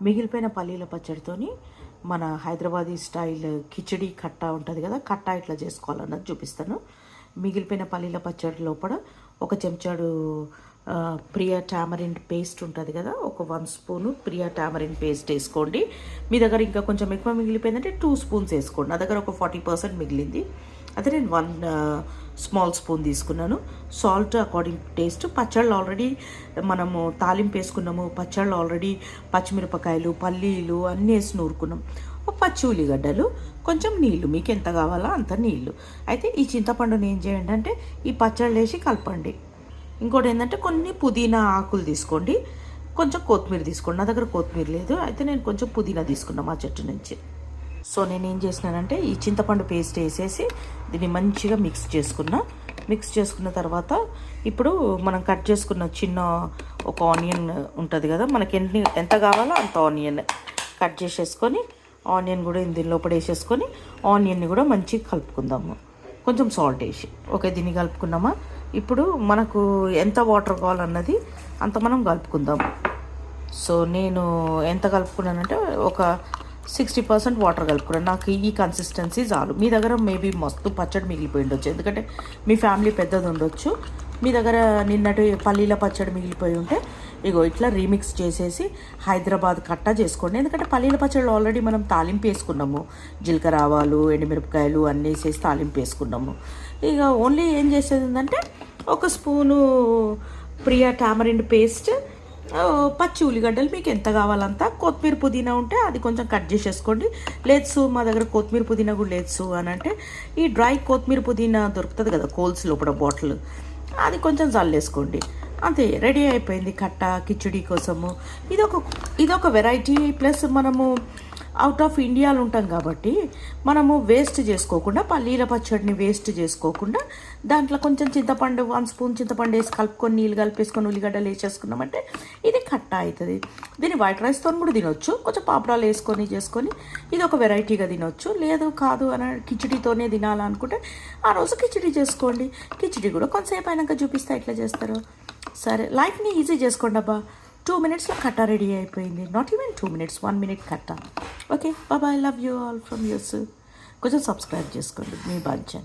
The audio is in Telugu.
మిగిలిపోయిన పల్లీల పచ్చడితోని మన హైదరాబాదీ స్టైల్ కిచడీ కట్టా ఉంటుంది కదా, కట్టా ఇట్లా చేసుకోవాలన్నది చూపిస్తాను. మిగిలిపోయిన పల్లీల పచ్చడి లోపల ఒక చెంచాడు ప్రియా టామరిన్ పేస్ట్ ఉంటుంది కదా, ఒక 1 స్పూను ప్రియా టామరిన్ పేస్ట్ వేసుకోండి. మీ దగ్గర ఇంకా కొంచెం ఎక్కువ మిగిలిపోయిందంటే 2 స్పూన్స్ వేసుకోండి. నా దగ్గర ఒక 40% మిగిలింది, అదే నేను 1 స్మాల్ స్పూన్ తీసుకున్నాను. Salt according taste. పచ్చళ్ళు ఆల్రెడీ మనము తాలింపు వేసుకున్నాము, పచ్చళ్ళు ఆల్రెడీ పచ్చిమిరపకాయలు పల్లీలు అన్నీ వేసి నూరుకున్నాం. పచ్చి ఉల్లిగడ్డలు, కొంచెం నీళ్ళు, మీకు ఎంత కావాలో అంత నీళ్ళు. అయితే ఈ చింతపండుని ఏం చేయండి అంటే ఈ పచ్చళ్ళు వేసి కలపండి. ఇంకోటి ఏంటంటే కొన్ని పుదీనా ఆకులు తీసుకోండి, కొంచెం కొత్తిమీర తీసుకోండి. నా దగ్గర కొత్తిమీర లేదు, అయితే నేను కొంచెం పుదీనా తీసుకున్నాను మా చెట్టు నుంచి. సో నేను ఏం చేసినానంటే ఈ చింతపండు పేస్ట్ వేసేసి దీన్ని మంచిగా మిక్స్ చేసుకున్న తర్వాత ఇప్పుడు మనం కట్ చేసుకున్న చిన్న ఒక ఆనియన్ ఉంటుంది కదా, మనకి ఎంత కావాలో అంత ఆనియన్ కట్ చేసేసుకొని ఆనియన్ కూడా దీని లోపల వేసేసుకొని ఆనియన్ని కూడా మంచిగా కలుపుకుందాము. కొంచెం సాల్ట్ వేసి ఓకే, దీన్ని కలుపుకున్నామా. ఇప్పుడు మనకు ఎంత వాటర్ కావాలన్నది అంత మనం కలుపుకుందాము. సో నేను ఎంత కలుపుకున్నానంటే ఒక 60% వాటర్ కలుపుకున్నాను. నాకు ఈ కన్సిస్టెన్సీ చాలు. మీ దగ్గర మేబీ మస్తు పచ్చడి మిగిలిపోయి ఉండొచ్చు, ఎందుకంటే మీ ఫ్యామిలీ పెద్దది ఉండొచ్చు. మీ దగ్గర నిన్నటి పల్లీల పచ్చడి మిగిలిపోయి ఉంటే ఇగో ఇట్లా రీమిక్స్ చేసేసి హైదరాబాద్ కట్టా చేసుకోండి. ఎందుకంటే పల్లీల పచ్చళ్ళు ఆల్రెడీ మనం తాలింపు వేసుకున్నాము, జీలకర్ర ఆవాలు ఎండుమిరపకాయలు అన్నీ వేసేసి తాలింపు వేసుకున్నాము. ఇక ఓన్లీ ఏం చేసేది ఉందంటే ఒక స్పూను ప్రియా టామరిన్ పేస్ట్, పచ్చి ఉల్లిగడ్డలు మీకు ఎంత కావాలంత, కొత్తిమీర పుదీనా ఉంటే అది కొంచెం కట్ చేసేసుకోండి. లేదు మా దగ్గర కొత్తిమీర పుదీనా కూడా లేదు అని అంటే ఈ డ్రై కొత్తిమీర పుదీనా దొరుకుతుంది కదా కోల్స్ లోపల బాటిల్, అది కొంచెం జల్లేసుకోండి. అంతే, రెడీ అయిపోయింది కట్ట కిచడీ కోసము. ఇదొక వెరైటీ. ప్లస్ మనము అవుట్ ఆఫ్ ఇండియాలో ఉంటాం కాబట్టి మనము వేస్ట్ చేసుకోకుండా, పల్లీల పచ్చడిని వేస్ట్ చేసుకోకుండా దాంట్లో కొంచెం చింతపండు 1 స్పూన్ చింతపండు వేసి కలుపుకొని నీళ్ళు కలిపేసుకొని ఉల్లిగడ్డలు వేసేసుకున్నామంటే ఇది కట్ట అవుతుంది. దీన్ని వైట్ రైస్తో కూడా తినొచ్చు, కొంచెం పాపడాలు వేసుకొని చేసుకొని ఇది ఒక వెరైటీగా తినొచ్చు. లేదు కాదు అని కిచడీతోనే తినాలనుకుంటే ఆ రోజు కిచడీ చేసుకోండి. కిచడీ కూడా కొంతసేపు అయినాక చూపిస్తా ఎట్లా చేస్తారో. సరే, లైఫ్ని ఈజీ చేసుకోండి అబ్బా. 2 minutesలో కట్ట రెడీ అయిపోయింది. నాట్ ఈవెన్ 2 minutes, 1 minute కట్ట. Okay, bye, love you all from us. కొంచెం సబ్స్క్రైబ్ చేసుకోండి. మీ బాధ్యత.